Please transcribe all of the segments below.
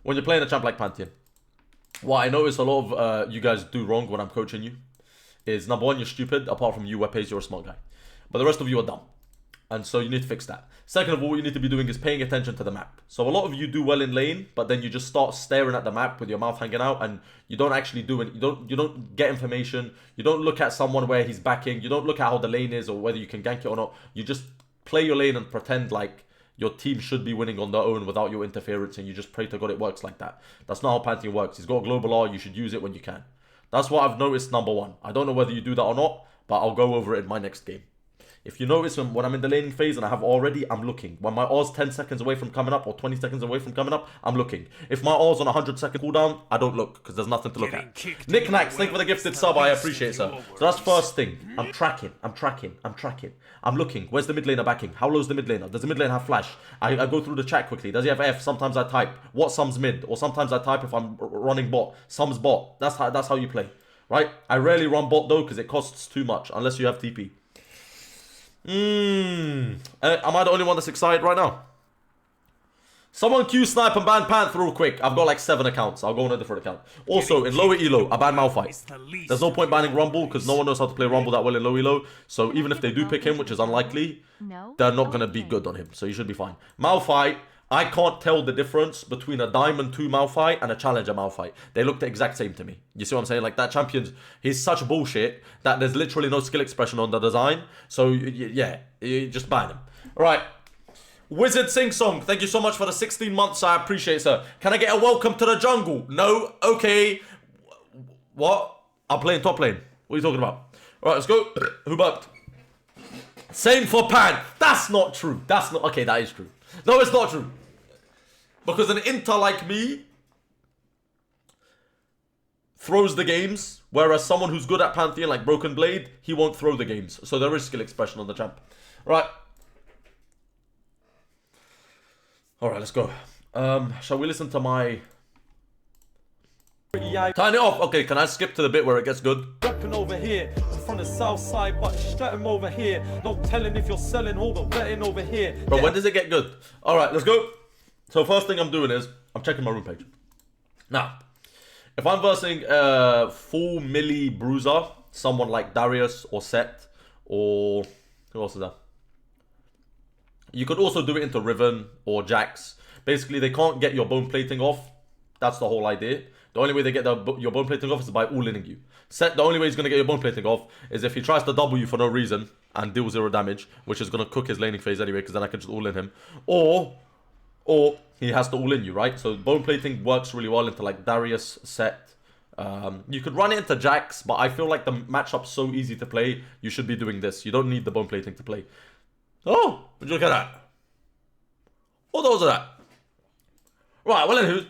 When you're playing a champ like Pantheon, what I notice a lot of you guys do wrong when I'm coaching you is, number one, you're stupid. Apart from you, Wepes, you're a smart guy. But the rest of you are dumb. And so you need to fix that. Second of all, what you need to be doing is paying attention to the map. So a lot of you do well in lane, but then you just start staring at the map with your mouth hanging out, and you don't actually do it. You don't get information. You don't look at someone where he's backing. You don't look at how the lane is or whether you can gank it or not. You just play your lane and pretend like your team should be winning on their own without your interference, and you just pray to God it works like that. That's not how Pantheon works. He's got a global R. You should use it when you can. That's what I've noticed, number one. I don't know whether you do that or not, but I'll go over it in my next game. If you notice, when I'm in the laning phase and I have already, I'm looking. When my R's 10 seconds away from coming up or 20 seconds away from coming up, I'm looking. If my R's on a 100-second cooldown, I don't look because there's nothing to look at. Nick Knacks, thank you for the gifted sub. I appreciate it, sir. So that's first thing. I'm tracking. I'm looking. Where's the mid laner backing? How low is the mid laner? Does the mid laner have flash? I go through the chat quickly. Does he have F? Sometimes I type what sums mid, or sometimes I type if I'm running bot. Sums bot. That's how you play, right? I rarely run bot though because it costs too much unless you have TP. Am I the only one that's excited right now? Someone Q snipe and ban Panther real quick. I've got like 7 accounts. I'll go on a different account. Also, in lower elo, I ban Malphite. There's no point banning Rumble because no one knows how to play Rumble that well in low elo. So even if they do pick him, which is unlikely, they're not going to be good on him. So you should be fine. Malphite, I can't tell the difference between a Diamond 2 Malphite and a Challenger Malphite. They look the exact same to me. You see what I'm saying? Like, that champion, he's such bullshit that there's literally no skill expression on the design. So, yeah, you just ban him. All right. Wizard Sing Song, thank you so much for the 16 months. I appreciate it, sir. Can I get a welcome to the jungle? No? Okay. What? I'm playing top lane. What are you talking about? All right, let's go. Who burped? Same for Pan. That's not true. That's not... Okay, that is true. No, it's not true. Because an inter like me throws the games, whereas someone who's good at Pantheon, like Broken Blade, he won't throw the games. So there is skill expression on the champ. Right. Alright, let's go. Shall we listen to my... Turn it off. Okay, can I skip to the bit where it gets good? Over here, I'm from the south side, but Streatham over here. No telling if you're selling all the betting over here. Bro, when does it get good? Alright, let's go. So first thing I'm doing is, I'm checking my room page. Now, if I'm versing full melee bruiser, someone like Darius or Set, or... Who else is that? You could also do it into Riven or Jax. Basically, they can't get your bone plating off. That's the whole idea. The only way they get your bone plating off is by all-inning you. Set, the only way he's going to get your bone plating off is if he tries to double you for no reason and deal 0 damage, which is going to cook his laning phase anyway, because then I can just all-in him. Or he has to all-in you, right? So bone plating works really well into like Darius, Set. You could run it into Jax, but I feel like the matchup's so easy to play, you should be doing this. You don't need the bone plating to play. Oh, would you look at that? What was that? Right, well, anywho.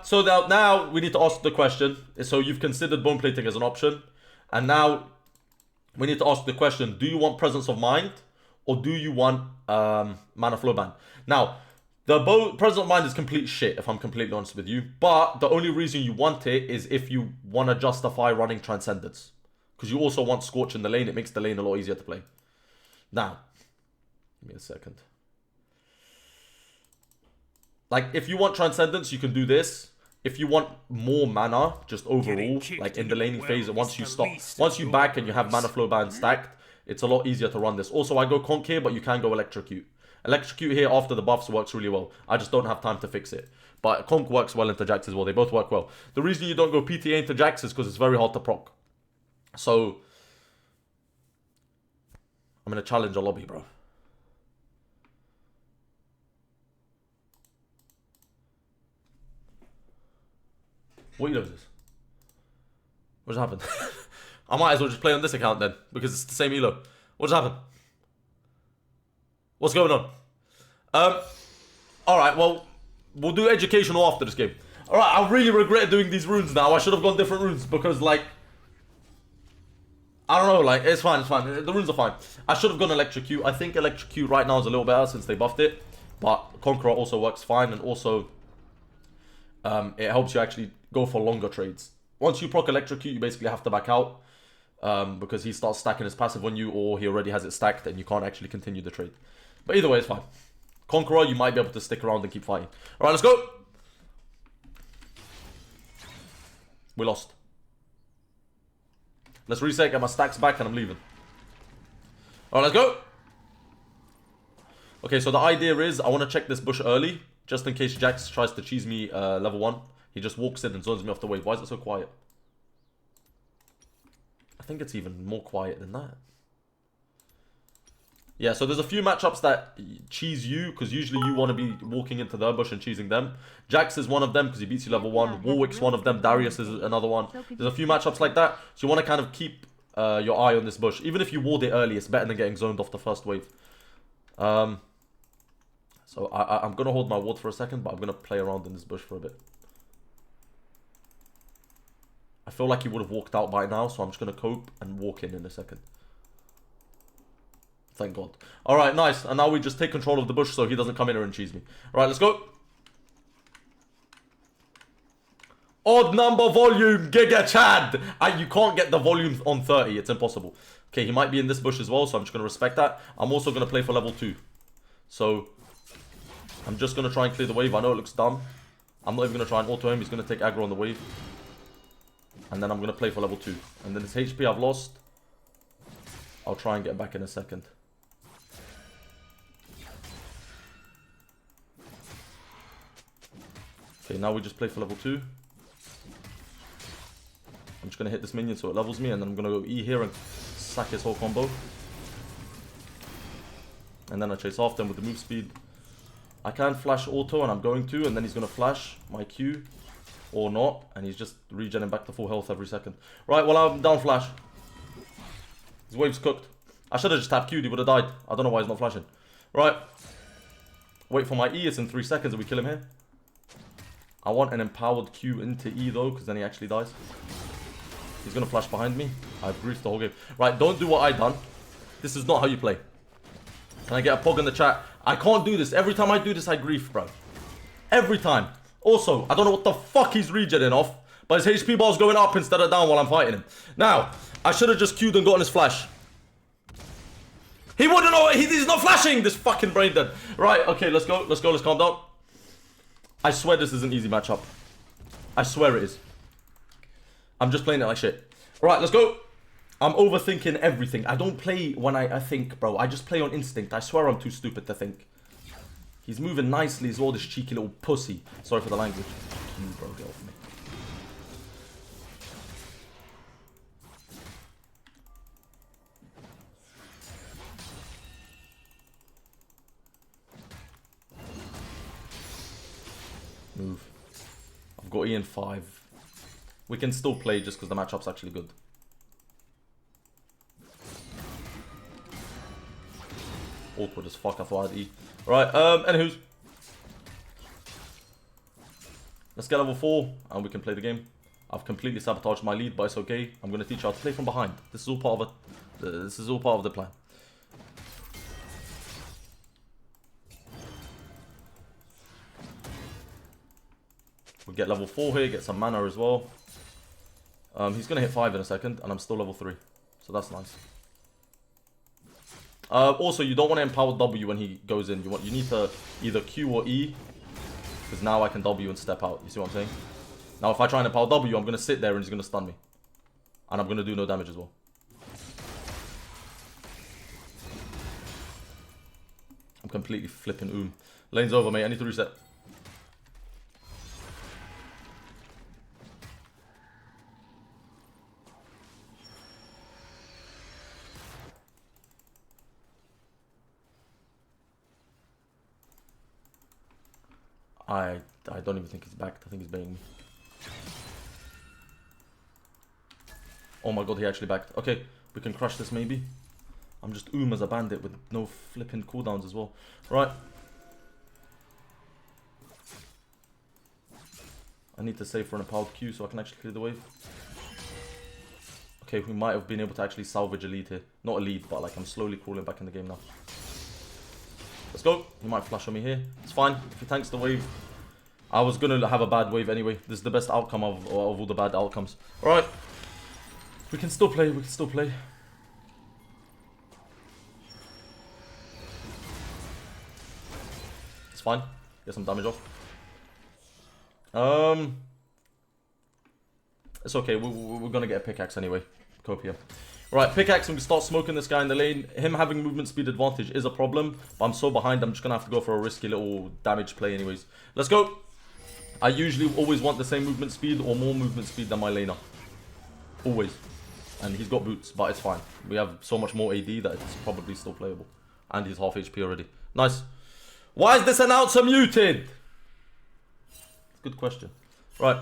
So now we need to ask the question. So you've considered bone plating as an option. And now we need to ask the question, do you want presence of mind? Or do you want mana flow ban? Now, the presence of mind is complete shit, if I'm completely honest with you. But the only reason you want it is if you want to justify running Transcendence. Because you also want Scorch in the lane. It makes the lane a lot easier to play. Now, give me a second. Like, if you want Transcendence, you can do this. If you want more mana, just overall, like in the laning phase, and once you back and you have mana flow ban stacked, it's a lot easier to run this. Also, I go Conk here, but you can go Electrocute. Electrocute here after the buffs works really well. I just don't have time to fix it. But Conk works well into Jax as well. They both work well. The reason you don't go PTA into Jax is because it's very hard to proc. So, I'm in a challenger lobby, bro. What elo is this? What just happened? I might as well just play on this account then, because it's the same elo. What just happened? What's going on? Alright, well, we'll do educational after this game. Alright, I really regret doing these runes now. I should have gone different runes, because, like... I don't know, like, it's fine, it's fine. The runes are fine. I should have gone Electrocute. I think Electrocute right now is a little better since they buffed it. But Conqueror also works fine, and also... it helps you actually go for longer trades. Once you proc Electrocute, you basically have to back out. Because he starts stacking his passive on you, or he already has it stacked and you can't actually continue the trade. But either way, it's fine. Conqueror, you might be able to stick around and keep fighting. Alright, let's go. We lost. Let's reset, get my stacks back, and I'm leaving. Alright, let's go. Okay, so the idea is I want to check this bush early, just in case Jax tries to cheese me level 1. He just walks in and zones me off the wave. Why is it so quiet? I think it's even more quiet than that. Yeah, so there's a few matchups that cheese you, because usually you want to be walking into their bush and cheesing them. Jax is one of them, because he beats you level 1. Warwick's one of them. Darius is another one. There's a few matchups like that, so you want to kind of keep your eye on this bush. Even if you ward it early, it's better than getting zoned off the first wave. So I'm going to hold my ward for a second, but I'm going to play around in this bush for a bit. I feel like he would have walked out by now, so I'm just going to cope and walk in a second. Thank God. Alright, nice. And now we just take control of the bush so he doesn't come in here and cheese me. Alright, let's go. Odd number volume, Giga Chad. You can't get the volume on 30. It's impossible. Okay, he might be in this bush as well, so I'm just going to respect that. I'm also going to play for level 2. So, I'm just going to try and clear the wave. I know it looks dumb. I'm not even going to try and auto him. He's going to take aggro on the wave. And then I'm going to play for level 2. And then this HP I've lost, I'll try and get back in a second. Okay, now we just play for level 2. I'm just going to hit this minion so it levels me, and then I'm going to go E here and sack his whole combo. And then I chase after him with the move speed. I can flash auto, and I'm going to, and then he's going to flash my Q. Or not, and he's just regenerating back to full health every second. Right, well, I'm down flash. His wave's cooked. I should have just tapped Q, he would have died. I don't know why he's not flashing. Right. Wait for my E, it's in 3 seconds and we kill him here. I want an empowered Q into E though, because then he actually dies. He's going to flash behind me. I've griefed the whole game. Right, don't do what I done. This is not how you play. Can I get a pog in the chat? I can't do this. Every time I do this, I grief, bro. Every time. Also, I don't know what the fuck he's regenerating off, but his HP bar's going up instead of down while I'm fighting him. Now, I should have just queued and gotten his flash. He wouldn't know. He's not flashing. This fucking brain dead. Right, okay, let's go. Let's go. Let's calm down. I swear this is an easy matchup. I swear it is. I'm just playing it like shit. Right, let's go. I'm overthinking everything. I don't play when I think, bro. I just play on instinct. I swear I'm too stupid to think. He's moving nicely as well, this cheeky little pussy. Sorry for the language. Fuck you, bro. Get off me. Move. I've got Ian 5. We can still play just because the matchup's actually good. Awkward as fuck, I thought I'd E. Right, anywho's. Let's get level 4 and we can play the game. I've completely sabotaged my lead, but it's okay. I'm going to teach you how to play from behind. This is all part of the plan. We get level 4 here, get some mana as well. He's going to hit 5 in a second, and I'm still level 3. So that's nice. Also, you don't want to empower W when he goes in. You need to either Q or E, because now I can W and step out. You see what I'm saying? Now, if I try and empower W, I'm going to sit there and he's going to stun me. And I'm going to do no damage as well. I'm completely flipping Lane's over, mate. I need to reset. I don't even think he's back. I think he's baiting me. Oh my god, he actually backed. Okay, we can crush this maybe. I'm just as a bandit with no flipping cooldowns as well. Right. I need to save for an empowered Q so I can actually clear the wave. Okay, we might have been able to actually salvage a lead here. Not a lead, but like I'm slowly crawling back in the game now. Let's go. He might flash on me here. It's fine. If he tanks the wave. I was going to have a bad wave anyway. This is the best outcome of all the bad outcomes. Alright. We can still play. We can still play. It's fine. Get some damage off. It's okay. We're gonna get a pickaxe anyway. Cope here. Right, pickaxe, and we start smoking this guy in the lane. Him having movement speed advantage is a problem, but I'm so behind, I'm just gonna have to go for a risky little damage play anyways. Let's go. I usually always want the same movement speed or more movement speed than my laner. Always. And he's got boots, but it's fine. We have so much more AD that it's probably still playable. And he's half HP already. Nice. Why is this announcer muted? Good question. Right.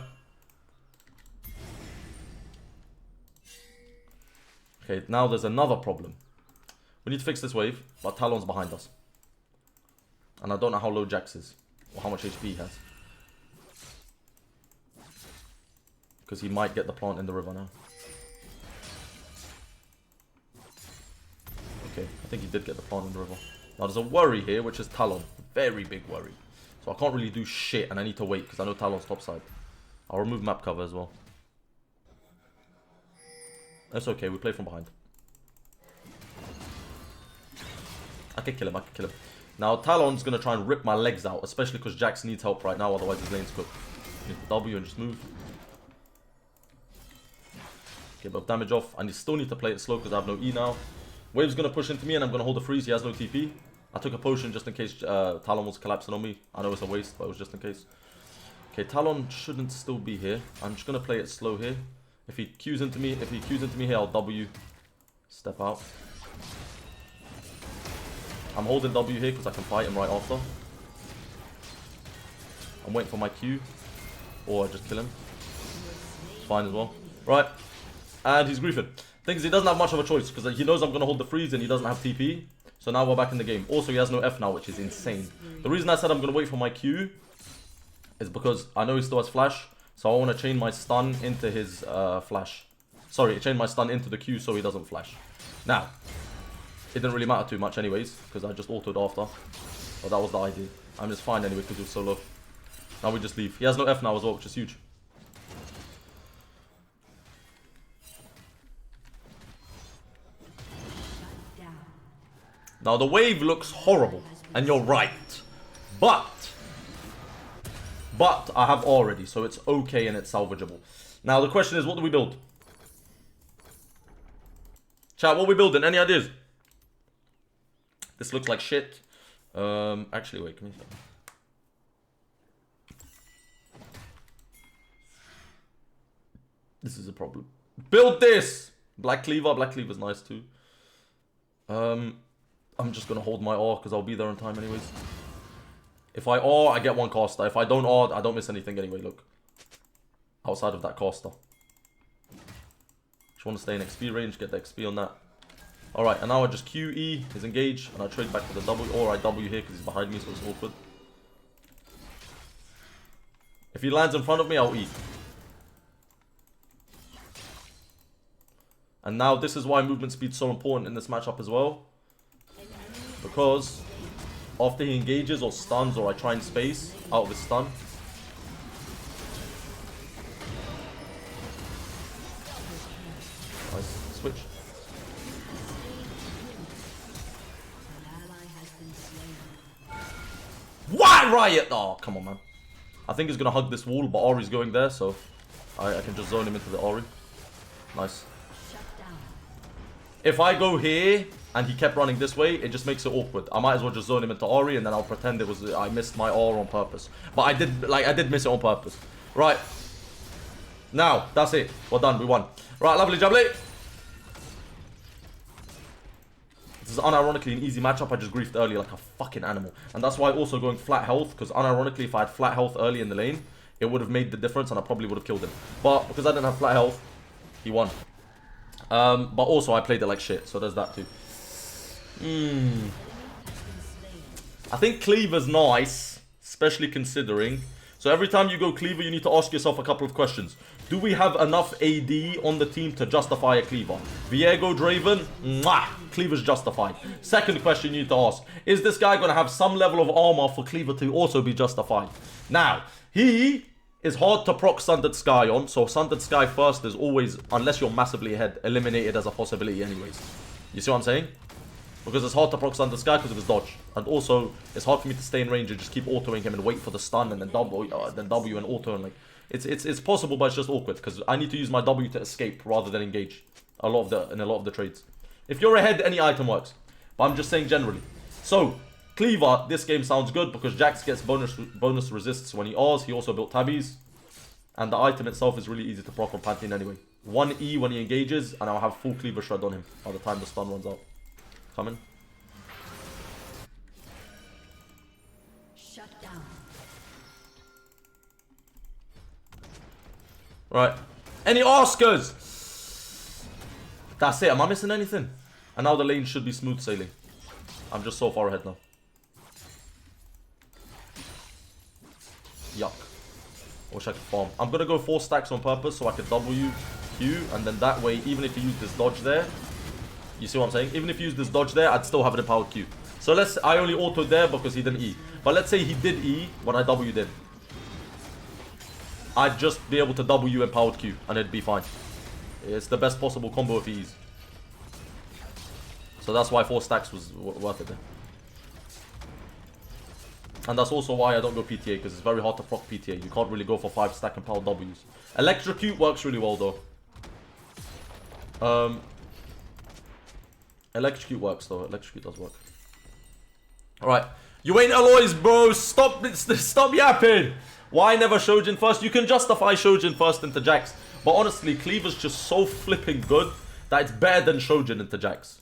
Okay, now there's another problem. We need to fix this wave, but Talon's behind us. And I don't know how low Jax is, or how much HP he has. Because he might get the plant in the river now. Okay, I think he did get the plant in the river. Now there's a worry here, which is Talon. Very big worry. So I can't really do shit, and I need to wait, because I know Talon's topside. I'll remove map cover as well. That's okay, we play from behind. I can kill him, I can kill him. Now, Talon's going to try and rip my legs out, especially because Jax needs help right now, otherwise his lane's cooked. Need the W and just move. Get a bit of damage off. I still need to play it slow because I have no E now. Wave's going to push into me and I'm going to hold the freeze. He has no TP. I took a potion just in case Talon was collapsing on me. I know it's a waste, but it was just in case. Okay, Talon shouldn't still be here. I'm just going to play it slow here. If he Qs into me, here, I'll W. Step out. I'm holding W here because I can fight him right after. I'm waiting for my Q. Or I just kill him. It's fine as well. Right. And he's griefing. Thing is, he doesn't have much of a choice because he knows I'm going to hold the freeze and he doesn't have TP. So now we're back in the game. Also, he has no F now, which is insane. The reason I said I'm going to wait for my Q is because I know he still has flash. So I want to chain my stun into his flash. Sorry, chain my stun into the Q so he doesn't flash. Now, it didn't really matter too much anyways, because I just autoed after. But that was the idea. I'm just fine anyway because he was so low. Now we just leave. He has no F now as well, which is huge. Now the wave looks horrible, and you're right. But I have already, so it's okay and it's salvageable. Now the question is, what do we build? Chat, what are we building? Any ideas? This looks like shit. Actually, wait, come here. This is a problem. Build this! Black Cleaver. Black Cleaver's nice too. I'm just gonna hold my R because I'll be there on time anyways. If I R, I get one caster. If I don't R, I don't miss anything anyway, look. Outside of that caster. Just want to stay in XP range, get the XP on that. Alright, and now I just QE, his engage, and I trade back to the W, or I W here because he's behind me, so it's awkward. If he lands in front of me, I'll E. And now this is why movement speed is so important in this matchup as well. Because after he engages or stuns, or I try and space out of his stun. Nice. Switch. Why Riot? Oh, come on, man. I think he's going to hug this wall, but Ori's going there, so I can just zone him into the Ori. Nice. If I go here and he kept running this way, it just makes it awkward. I might as well just zone him into Ori and then I'll pretend it was I missed my R on purpose. But I did miss it on purpose. Right. Now, that's it. We're done. We won. Right, lovely jubbly. This is unironically an easy matchup. I just griefed early like a fucking animal. And that's why also going flat health, because unironically if I had flat health early in the lane, it would have made the difference and I probably would have killed him. But because I didn't have flat health, he won. But also I played it like shit, so there's that too. I think Cleaver's nice, especially considering. So every time you go Cleaver, you need to ask yourself a couple of questions. Do we have enough AD on the team to justify a Cleaver? Viego, Draven, mwah, Cleaver's justified. Second question you need to ask, is this guy going to have some level of armor for Cleaver to also be justified? Now, he is hard to proc Sundered Sky on, so Sundered Sky first is always, unless you're massively ahead, eliminated as a possibility anyways. You see what I'm saying? Because it's hard to proc stun this guy because of his dodge. And also, it's hard for me to stay in range and just keep autoing him and wait for the stun and then W and auto and like... It's possible, but it's just awkward because I need to use my W to escape rather than engage in a lot of the trades. If you're ahead, any item works. But I'm just saying generally. So, Cleaver, this game sounds good because Jax gets bonus resists when he R's. He also built tabbies. And the item itself is really easy to proc on Pantheon anyway. 1E when he engages, and I'll have full Cleaver Shred on him by the time the stun runs out. Coming. Shut down. Right. Any Oscars? That's it. Am I missing anything? And now the lane should be smooth sailing. I'm just so far ahead now. Yuck. Wish I could farm. I'm gonna go 4 stacks on purpose so I can W, Q, and then that way, even if you use this dodge there, you see what I'm saying? Even if you use this dodge there, I'd still have an empowered Q. So I only autoed there because he didn't E. But let's say he did E when I W'd in. I'd just be able to W empowered Q and it'd be fine. It's the best possible combo if he E's. So that's why 4 stacks was worth it there. And that's also why I don't go PTA, because it's very hard to proc PTA. You can't really go for 5 stack empowered Ws. Electrocute works really well though. Electrocute works though. Electrocute does work. Alright. You ain't alloys, bro. Stop yapping. Why never Shojin first? You can justify Shojin first into Jax. But honestly, Cleaver's just so flipping good that it's better than Shojin into Jax.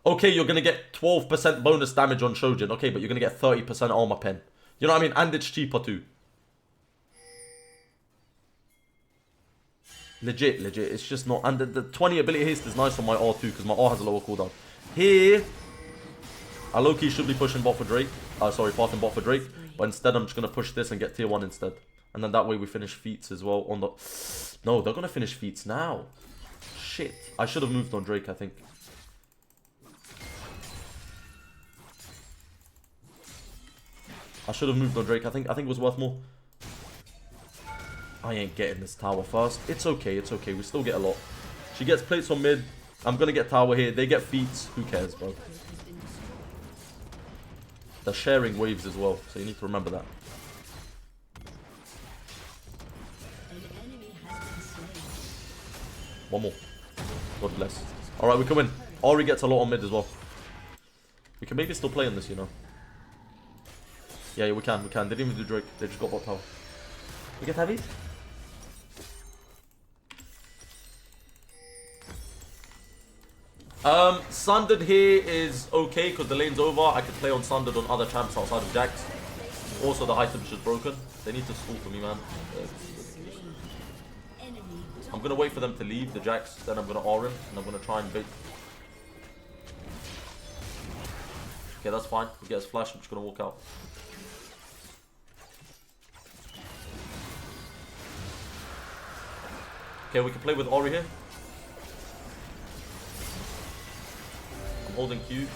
Okay, you're going to get 12% bonus damage on Shojin. Okay, but you're going to get 30% armor pen. You know what I mean? And it's cheaper too. Legit. It's just not... And the 20 ability haste is nice on my R2 because my R has a lower cooldown. Here, I low-key should be pushing bot for Drake. Sorry, pathing bot for Drake. But instead, I'm just going to push this and get tier 1 instead. And then that way we finish feats as well on the... No, they're going to finish feats now. Shit. I should have moved on Drake, I think. I should have moved on Drake. I think it was worth more. I ain't getting this tower first. It's okay. We still get a lot. She gets plates on mid. I'm going to get tower here. They get feats. Who cares, bro? They're sharing waves as well. So you need to remember that. One more. God bless. Alright, we can win. Ori gets a lot on mid as well. We can maybe still play on this, you know. Yeah, we can. They didn't even do Drake. They just got bot tower. We get heavy? Sundered here is okay because the lane's over. I can play on Sundered on other champs outside of Jax. Also, the item's just broken. They need to stall for me, man. I'm going to wait for them to leave the Jax. Then I'm going to R him. And I'm going to try and bait. Okay, that's fine. He gets flash. I'm just going to walk out. Okay, we can play with Ori here. I'm holding Q.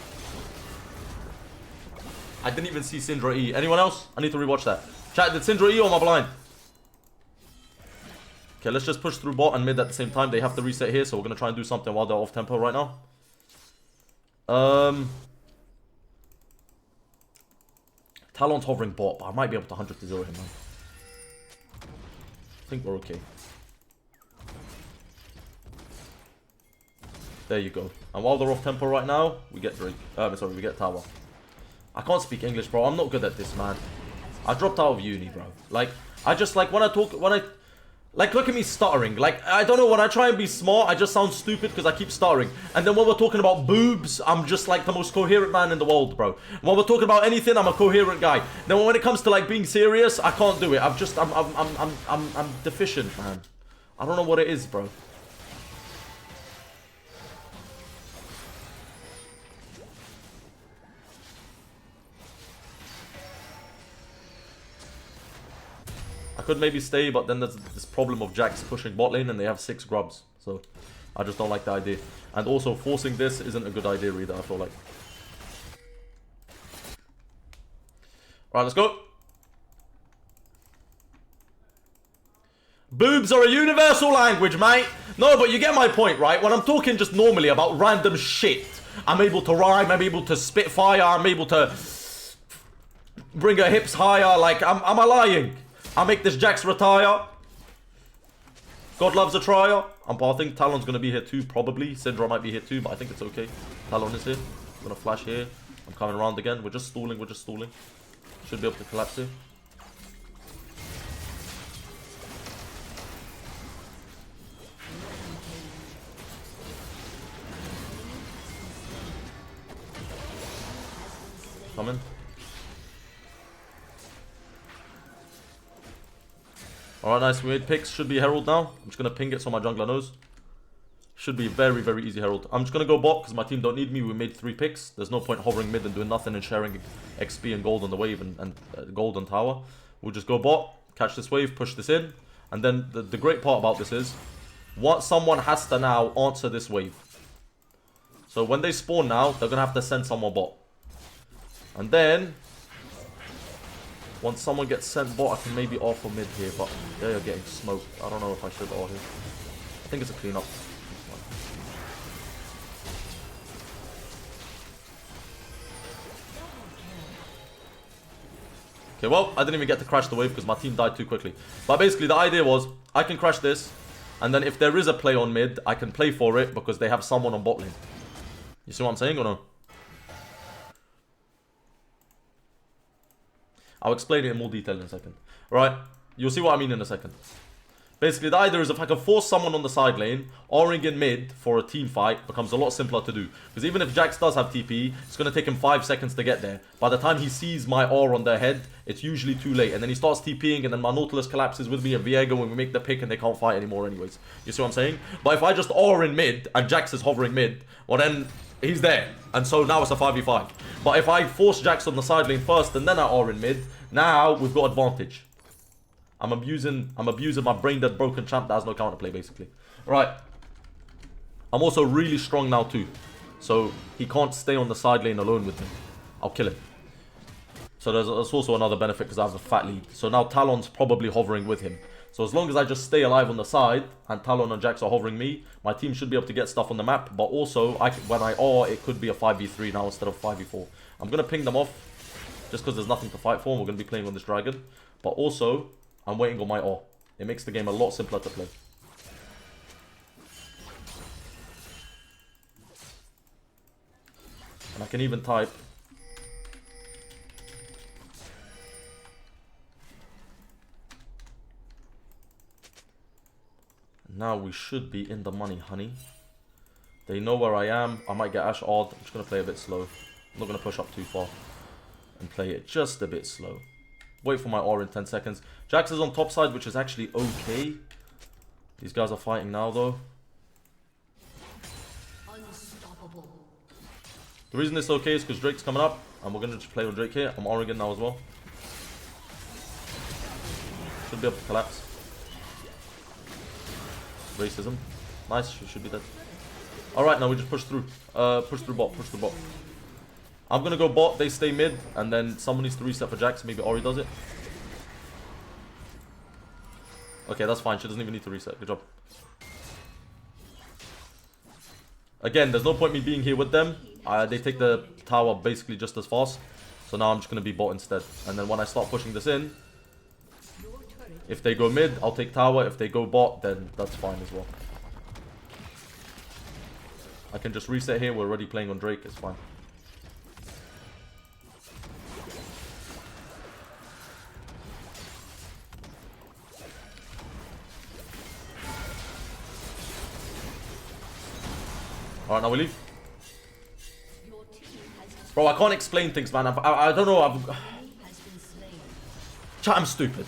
I didn't even see Syndra E. Anyone else? I need to rewatch that. Chat, did Syndra E or am I blind? Okay, let's just push through bot and mid at the same time. They have to reset here, so we're going to try and do something while they're off tempo right now. Talon's hovering bot, but I might be able to 100 to 0 him, man. I think we're okay. There you go. And while they're off tempo right now, we get Drake. Sorry, we get tower. I can't speak English, bro. I'm not good at this, man. I dropped out of uni, bro. Like, I just, like, when I talk, like, look at me stuttering. Like, I don't know, when I try and be smart, I just sound stupid because I keep stuttering. And then when we're talking about boobs, I'm just, like, the most coherent man in the world, bro. When we're talking about anything, I'm a coherent guy. Then when it comes to, like, being serious, I can't do it. I'm deficient, man. I don't know what it is, bro. I could maybe stay, but then there's this problem of Jax pushing bot lane and they have 6 grubs. So, I just don't like the idea. And also, forcing this isn't a good idea either, I feel like. Alright, let's go. Boobs are a universal language, mate. No, but you get my point, right? When I'm talking just normally about random shit, I'm able to rhyme, I'm able to spit fire, I'm able to bring her hips higher. Like, am I lying? I make this Jax retire. God loves a trier. I'm pathing. Talon's going to be here too, probably. Syndra might be here too, but I think it's okay. Talon is here. I'm going to flash here. I'm coming around again. We're just stalling. We're just stalling. Should be able to collapse here. Coming. Alright, nice. We made picks. Should be Herald now. I'm just going to ping it so my jungler knows. Should be very, very easy Herald. I'm just going to go bot because my team don't need me. We made 3 picks. There's no point hovering mid and doing nothing and sharing XP and gold on the wave and gold on tower. We'll just go bot, catch this wave, push this in. And then the great part about this is, someone has to now answer this wave. So when they spawn now, they're going to have to send someone bot. And then, once someone gets sent bot, I can maybe offer mid here, but they are getting smoked. I don't know if I should or here. I think it's a cleanup. Okay, well, I didn't even get to crash the wave because my team died too quickly. But basically, the idea was, I can crash this, and then if there is a play on mid, I can play for it because they have someone on bot lane. You see what I'm saying or no? I'll explain it in more detail in a second. Alright, you'll see what I mean in a second. Basically, the idea is if I can force someone on the side lane, Oring in mid for a team fight becomes a lot simpler to do. Because even if Jax does have TP, it's going to take him 5 seconds to get there. By the time he sees my aura on their head, it's usually too late. And then he starts TPing, and then my Nautilus collapses with me and Viego, and we make the pick, and they can't fight anymore anyways. You see what I'm saying? But if I just aura in mid, and Jax is hovering mid, well then, he's there. And so now it's a 5v5. But if I force Jax on the side lane first, and then I aura in mid, now we've got advantage. I'm abusing my brain dead broken champ that has no counterplay basically. Right. I'm also really strong now too. So he can't stay on the side lane alone with me. I'll kill him. So there's also another benefit because I have a fat lead. So now Talon's probably hovering with him. So as long as I just stay alive on the side and Talon and Jax are hovering me, my team should be able to get stuff on the map. But also, when I it could be a 5v3 now instead of 5v4. I'm going to ping them off just because there's nothing to fight for and we're going to be playing on this dragon. But also, I'm waiting on my ore. It makes the game a lot simpler to play. And I can even type. Now we should be in the money, honey. They know where I am. I might get Ash odd. I'm just going to play a bit slow. I'm not going to push up too far. And play it just a bit slow. Wait for my aura in 10 seconds. Jax is on top side, which is actually okay. These guys are fighting now, though. Unstoppable. The reason it's okay is because Drake's coming up. And we're going to just play with Drake here. I'm Oregon now as well. Should be able to collapse. Racism. Nice, she should be dead. Alright, now we just push through. Push through bot, push through bot. I'm gonna go bot, they stay mid, and then someone needs to reset for Jax. Maybe Ori does it. Okay, that's fine. She doesn't even need to reset. Good job. Again, there's no point me being here with them. They take the tower basically just as fast. So now I'm just gonna be bot instead. And then when I start pushing this in, if they go mid, I'll take tower. If they go bot, then that's fine as well. I can just reset here. We're already playing on Drake. It's fine. Alright, now we leave. Bro, I can't explain things, man. I don't know. Chat, I'm stupid.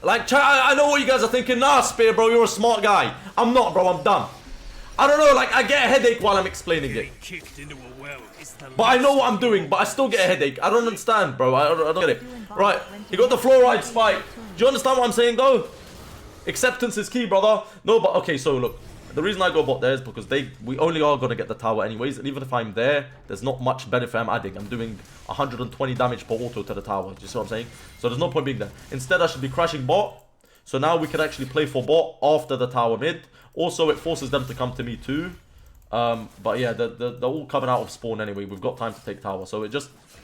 Like, chat, I know what you guys are thinking. Nah, Spear, bro, you're a smart guy. I'm not, bro. I'm done. I don't know. Like, I get a headache while I'm explaining it. But I know what I'm doing, but I still get a headache. I don't understand, bro. I don't get it. Right, he got the fluoride spike. Do you understand what I'm saying, though? Acceptance is key, brother. No, but okay, so look. The reason I go bot there is because we only are going to get the tower anyways. And even if I'm there, there's not much benefit I'm adding. I'm doing 120 damage per auto to the tower. Do you see what I'm saying? So there's no point being there. Instead, I should be crashing bot. So now we can actually play for bot after the tower mid. Also, it forces them to come to me too. But yeah, they're all coming out of spawn anyway. We've got time to take tower. So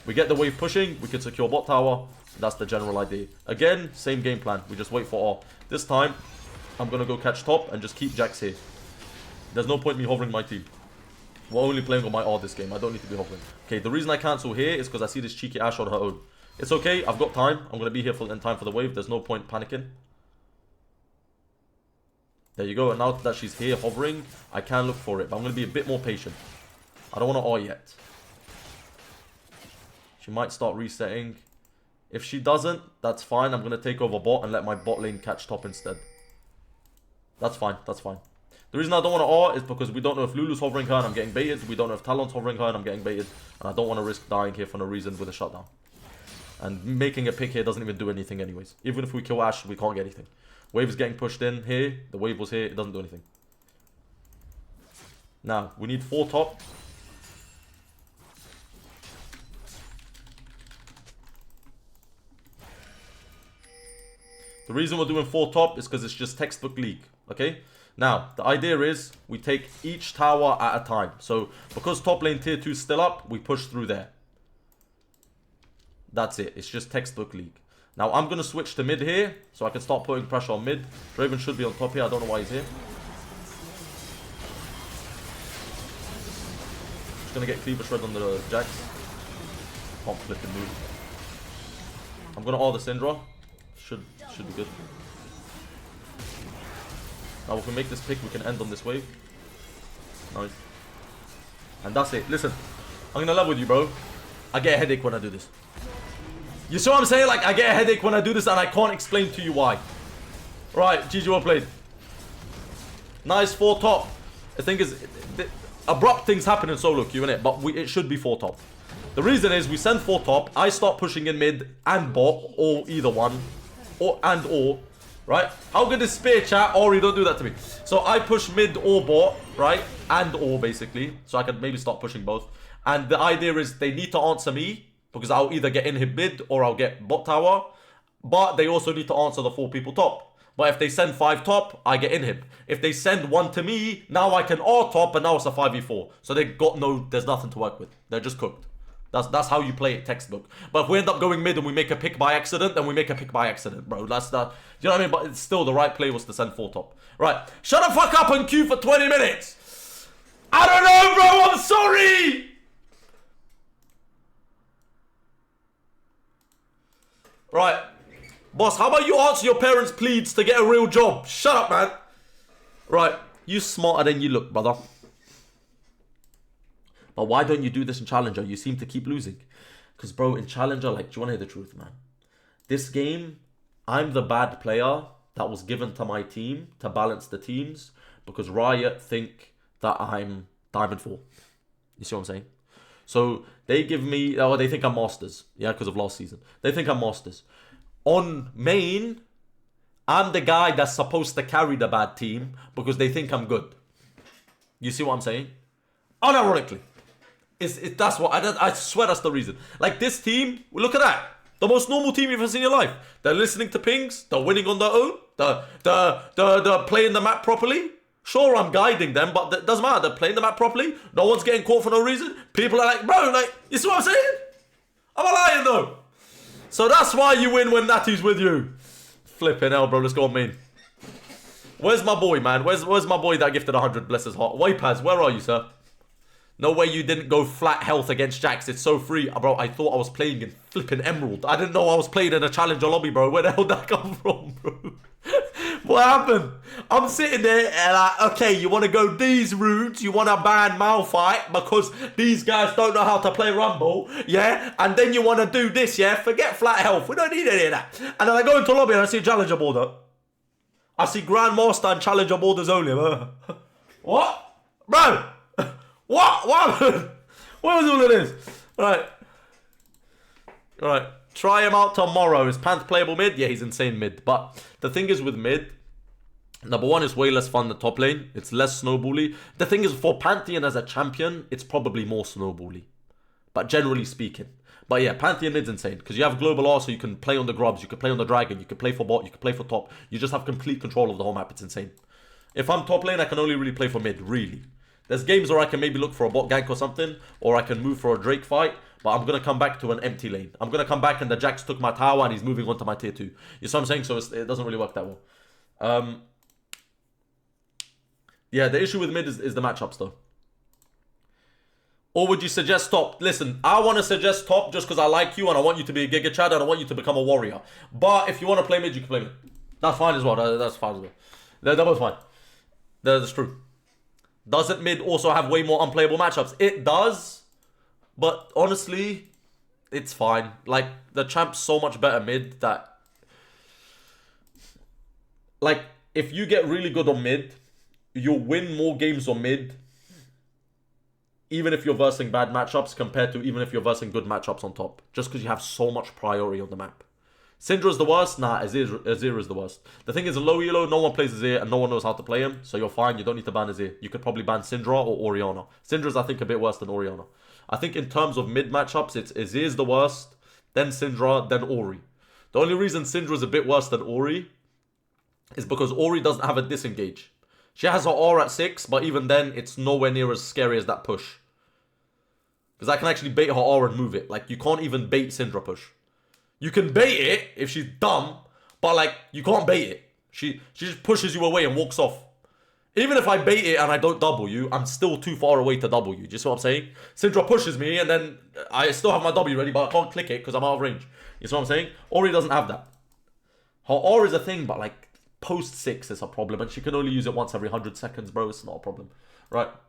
we get the wave pushing. We can secure bot tower. That's the general idea. Again, same game plan. We just wait for R. This time, I'm going to go catch top and just keep Jax here. There's no point me hovering my team. We're only playing on my R this game. I don't need to be hovering. Okay, the reason I cancel here is because I see this cheeky Ashe on her own. It's okay. I've got time. I'm going to be here in time for the wave. There's no point panicking. There you go. And now that she's here hovering, I can look for it. But I'm going to be a bit more patient. I don't want to R yet. She might start resetting. If she doesn't, that's fine. I'm going to take over bot and let my bot lane catch top instead. That's fine. That's fine. The reason I don't want to R is because we don't know if Lulu's hovering her and I'm getting baited. We don't know if Talon's hovering her and I'm getting baited. And I don't want to risk dying here for no reason with a shutdown. And making a pick here doesn't even do anything anyways. Even if we kill Ashe, we can't get anything. Wave is getting pushed in here. The wave was here. It doesn't do anything. Now, we need 4 top. The reason we're doing 4 top is because it's just textbook League. Okay? Now, the idea is we take each tower at a time. So, because top lane tier 2 is still up, we push through there. That's it. It's just textbook League. Now, I'm going to switch to mid here, so I can start putting pressure on mid. Draven should be on top here. I don't know why he's here. Just going to get Cleaver Shred on the Jax. Can't flip and move. I'm going to R the Syndra. Should be good. Now, if we make this pick, we can end on this wave. Nice. And that's it. Listen, I'm going to level with you, bro. I get a headache when I do this. You see what I'm saying? Like, I get a headache when I do this and I can't explain to you why. Right, GG, well played. Nice 4 top. The thing is, abrupt things happen in solo queue, innit? But it should be 4 top. The reason is we send 4 top, I start pushing in mid and bot, or either one. Or, right? How good is spear chat? Ori, don't do that to me. So I push mid or bot, right? And or, basically. So I can maybe start pushing both. And the idea is they need to answer me. Because I'll either get inhib mid or I'll get bot tower. But they also need to answer the 4 people top. But if they send 5 top, I get inhib. If they send 1 to me, now I can R top and now it's a 5v4. So there's nothing to work with. They're just cooked. That's how you play it, textbook. But if we end up going mid and we make a pick by accident, then we make a pick by accident, bro. That's that. You know what I mean? But it's still the right play was to send 4 top. Right. Shut the fuck up and queue for 20 minutes. I don't know, bro. I'm sorry. Right. Boss, how about you answer your parents' pleads to get a real job? Shut up, man. Right. You smarter than you look, brother. But why don't you do this in Challenger? You seem to keep losing. Because, bro, in Challenger, like, do you want to hear the truth, man? This game, I'm the bad player that was given to my team to balance the teams because Riot think that I'm Diamond 4. You see what I'm saying? So they give me, or they think I'm Masters. Yeah, because of last season. They think I'm Masters. On main, I'm the guy that's supposed to carry the bad team because they think I'm good. You see what I'm saying? Unironically. That's what, I swear that's the reason. Like this team, look at that. The most normal team you've ever seen in your life. They're listening to pings. They're winning on their own. They're playing the map properly. Sure, I'm guiding them, but it doesn't matter. They're playing the map properly. No one's getting caught for no reason. People are like, bro, like, you see what I'm saying? I'm a lion, though. So that's why you win when Natty's with you. Flipping hell, bro. Let's go on main. Where's my boy, man? Where's my boy that gifted 100? Bless his heart. Waypaz, where are you, sir? No way you didn't go flat health against Jax. It's so free. Bro, I thought I was playing in flipping Emerald. I didn't know I was playing in a Challenger lobby, bro. Where the hell did that come from, bro? What happened? I'm sitting there and like, okay, you want to go these routes, you want to ban Malphite because these guys don't know how to play Rumble, yeah? And then you want to do this, yeah? Forget flat health. We don't need any of that. And then I go into lobby and I see Challenger border. I see Grandmaster and Challenger borders only. What? Bro! What happened? What was all of this? Right. Try him out tomorrow. Is Panth playable mid? Yeah, he's insane mid. But the thing is with mid, number one, it's way less fun than top lane. It's less snowbally. The thing is, for Pantheon as a champion, it's probably more snowbally. But generally speaking. But yeah, Pantheon mid's insane. Because you have global R, so you can play on the grubs, you can play on the dragon, you can play for bot, you can play for top. You just have complete control of the whole map. It's insane. If I'm top lane, I can only really play for mid, really. There's games where I can maybe look for a bot gank or something, or I can move for a Drake fight, but I'm going to come back to an empty lane. I'm going to come back and the Jax took my tower and he's moving on to my tier 2. You see what I'm saying? So it doesn't really work that well. Yeah, the issue with mid is the matchups though. Or would you suggest top? Listen, I want to suggest top just because I like you and I want you to be a Giga Chad and I want you to become a warrior. But if you want to play mid, you can play mid. That's fine as well. That's fine as well. That was fine. That's true. Doesn't mid also have way more unplayable matchups? It does. But honestly, it's fine. Like, the champ's so much better mid that... Like, if you get really good on mid, you'll win more games on mid, even if you're versing bad matchups, compared to even if you're versing good matchups on top. Just because you have so much priority on the map. Syndra's the worst? Nah, Azir is the worst. The thing is, a low elo, no one plays Azir and no one knows how to play him. So you're fine, you don't need to ban Azir. You could probably ban Syndra or Orianna. Syndra's, I think, a bit worse than Orianna. I think in terms of mid matchups, it's Azir's the worst, then Syndra, then Ori. The only reason Syndra's a bit worse than Ori is because Ori doesn't have a disengage. She has her aura at 6, but even then, it's nowhere near as scary as that push. Because I can actually bait her aura and move it. Like, you can't even bait Syndra push. You can bait it if she's dumb, but like, you can't bait it. She just pushes you away and walks off. Even if I bait it and I don't double you, I'm still too far away to double you. Do you see what I'm saying? Syndra pushes me and then I still have my W ready, but I can't click it because I'm out of range. You see what I'm saying? Ori doesn't have that. Her aura is a thing, but like, post 6 is a problem, and she can only use it once every 100 seconds, bro. It's not a problem. Right.